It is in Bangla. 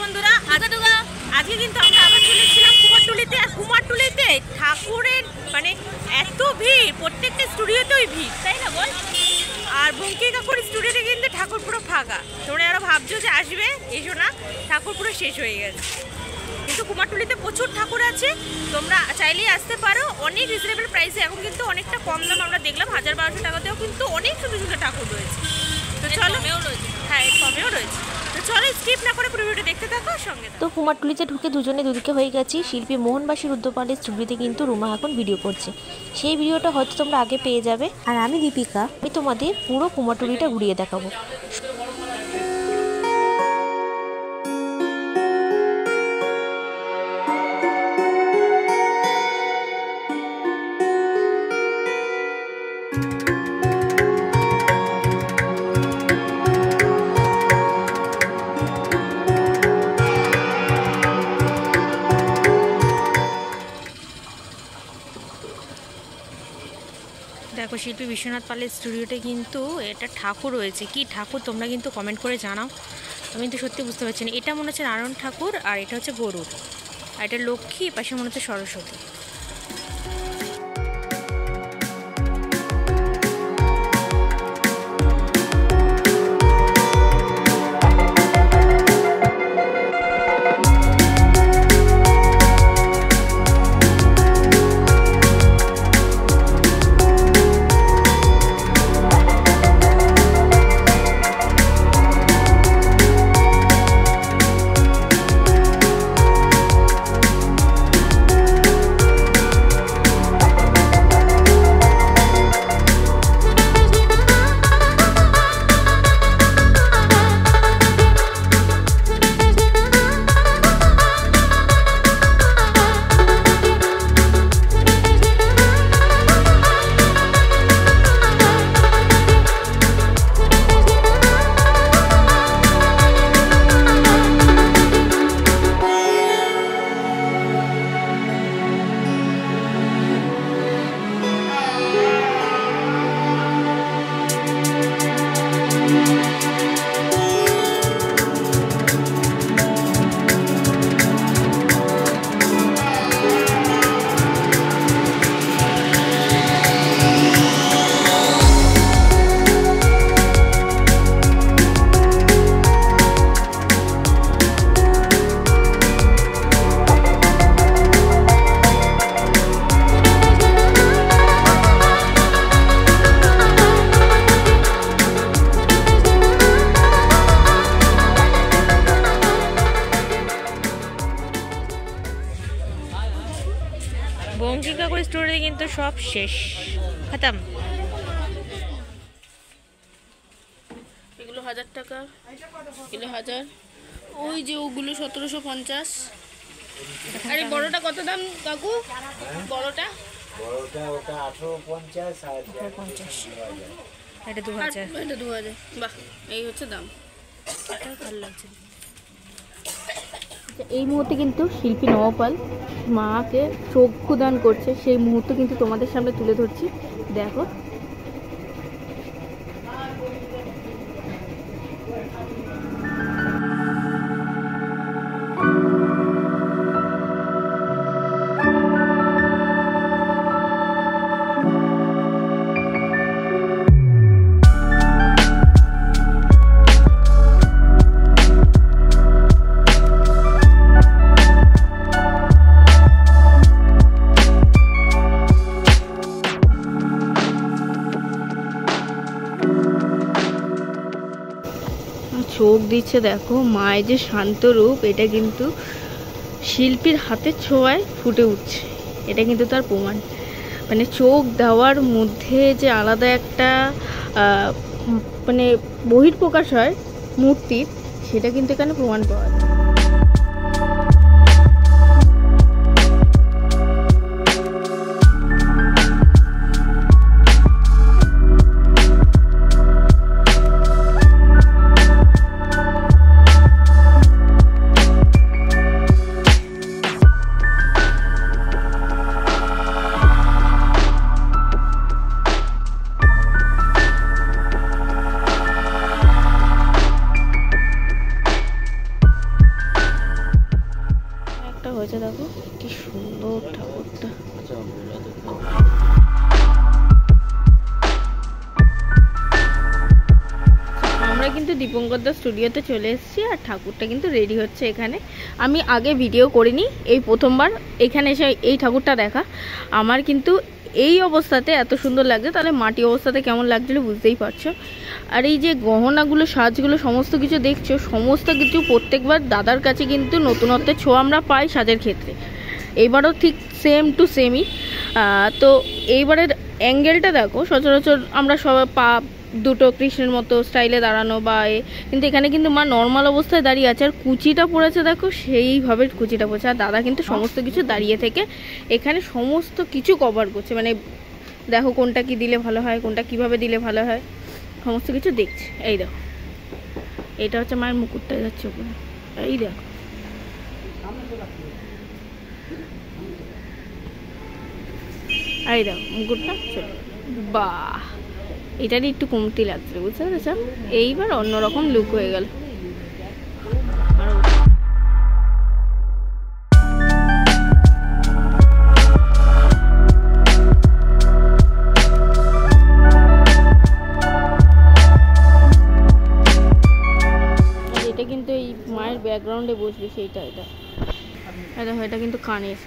বন্ধুরা, আজকে কিন্তু আমরা আবার চলেছিলাম কুমারটুলিতে। আর কুমারটুলিতে ঠাকুরের মানে এত ভিড়, প্রত্যেকটা স্টুডিওতেই ভিড়, তাই না বল? আর বঙ্কি কাকুর স্টুডিওতে কিন্তু ঠাকুর পুরো ফাঁকা। তোমরা আরো ভাবছো যে আসবে, এসো না, ঠাকুর পুরো শেষ হয়ে গেছে। কিন্তু কুমারটুলিতে প্রচুর ঠাকুর আছে, তোমরা চাইলেই আসতে পারো। অনেক রিজনেবল প্রাইসে, এখন কিন্তু অনেকটা কম দাম আমরা দেখলাম, 1000-1200 টাকাতেও কিন্তু অনেক সুন্দর সুন্দর ঠাকুর রয়েছে। তো চলো, হ্যাঁ কমেও রয়েছে। তো চলো স্কিপ না করে পুরো ভিডিওটা দেখতে থাকো সঙ্গে। তো কুমারটুলিতে ঢুকে দুজনে দুদিকে হয়ে গেছি। শিল্পী মোহনবাসী রুদ্রপালের স্টুডিওতে কিন্তু রুমা এখন ভিডিও করছে। সেই ভিডিওটা হয়তো তোমরা আগে পেয়ে যাবে। আর আমি দীপিকা, আমি তোমাদের পুরো কুমারটুলিটা ঘুরিয়ে দেখাবো। দেখো শিল্পী বিশ্বনাথ পালের স্টুডিওতে কিন্তু এটা ঠাকুর রয়েছে। কি ঠাকুর তোমরা কিন্তু কমেন্ট করে জানাও, আমি তো সত্যি বুঝতে পারছি না। এটা মনে হচ্ছে নারায়ণ ঠাকুর, আর এটা হচ্ছে গরুর, আর এটা লক্ষ্মী, পাশে মনে হচ্ছে সরস্বতী। বঙ্কি কাকুর স্টোরিতে কিন্তু সব শেষ, খতম। এগুলো 1000 টাকা, এগুলো 1000, ওই যে ওগুলো 1750। আরে বড়টা কত দাম কাকু? বড়টা ওটা 1850 আর 1850, এটা 2000। এটা 2000। বাহ, এই হচ্ছে দাম। এটা ভালো লাগছে। এই মুহূর্তে কিন্তু শিল্পী নবপাল মাকে চক্ষুদান করছে, সেই মুহূর্ত কিন্তু তোমাদের সামনে তুলে ধরছি, দেখো। চোখ দিচ্ছে, দেখো মায়ের যে শান্ত রূপ, এটা কিন্তু শিল্পীর হাতের ছোঁয়ায় ফুটে উঠছে, এটা কিন্তু তার প্রমাণ। মানে চোখ দেওয়ার মধ্যে যে আলাদা একটা মানে বহিঃপ্রকাশ হয় মূর্তির, সেটা কিন্তু এখানে প্রমাণ পাওয়া যায়। হয়েছে, দেখো কি সুন্দর ঠাকুরটা। আমরা কিন্তু দীপঙ্করদার স্টুডিওতে চলে এসেছি আর ঠাকুরটা কিন্তু রেডি হচ্ছে এখানে। আমি আগে ভিডিও করিনি, এই প্রথমবার এখানে এসে এই ঠাকুরটা দেখা। আমার কিন্তু এই অবস্থাতে এত সুন্দর লাগছে, তাহলে মাটি অবস্থাতে কেমন লাগছিল বুঝতেই পারছো। আর এই যে গহনাগুলো, সাজগুলো, সমস্ত কিছু দেখছো, সমস্ত কিছু প্রত্যেকবার দাদার কাছে কিন্তু নতুনত্বের ছোঁয়া আমরা পাই সাজের ক্ষেত্রে। এইবারও ঠিক সেম টু সেমই। তো এইবারের অ্যাঙ্গেলটা দেখো, সচরাচর আমরা সবাই পা দুটো কৃষ্ণের মতো স্টাইলে দাঁড়ানো বা কিন্তু এখানে কিন্তু মা নর্মাল অবস্থায় দাঁড়িয়ে আছে। আর কুচিটা পড়েছে দেখো, সেইভাবে কুচিটা পড়েছে। আর দাদা কিন্তু সমস্ত কিছু দাঁড়িয়ে থেকে এখানে সমস্ত কিছু কভার করছে, মানে দেখো কোনটা কি দিলে ভালো হয়, কোনটা কিভাবে দিলে ভালো হয়, সমস্ত কিছু দেখছে। এই দেখো, এটা হচ্ছে মায়ের মুকুটটা যাচ্ছে উপরে, এই দেখো। এই দেখো মুকুটটা চলো, বাহ, এটারই একটু কমতি লাগছে, বুঝতে পেরেছ? এইবার অন্যরকম লুক হয়ে গেল। এটা কিন্তু এই মায়ের ব্যাকগ্রাউন্ডে বসবে সেইটা, এটা দেখো, এটা কিন্তু কানের।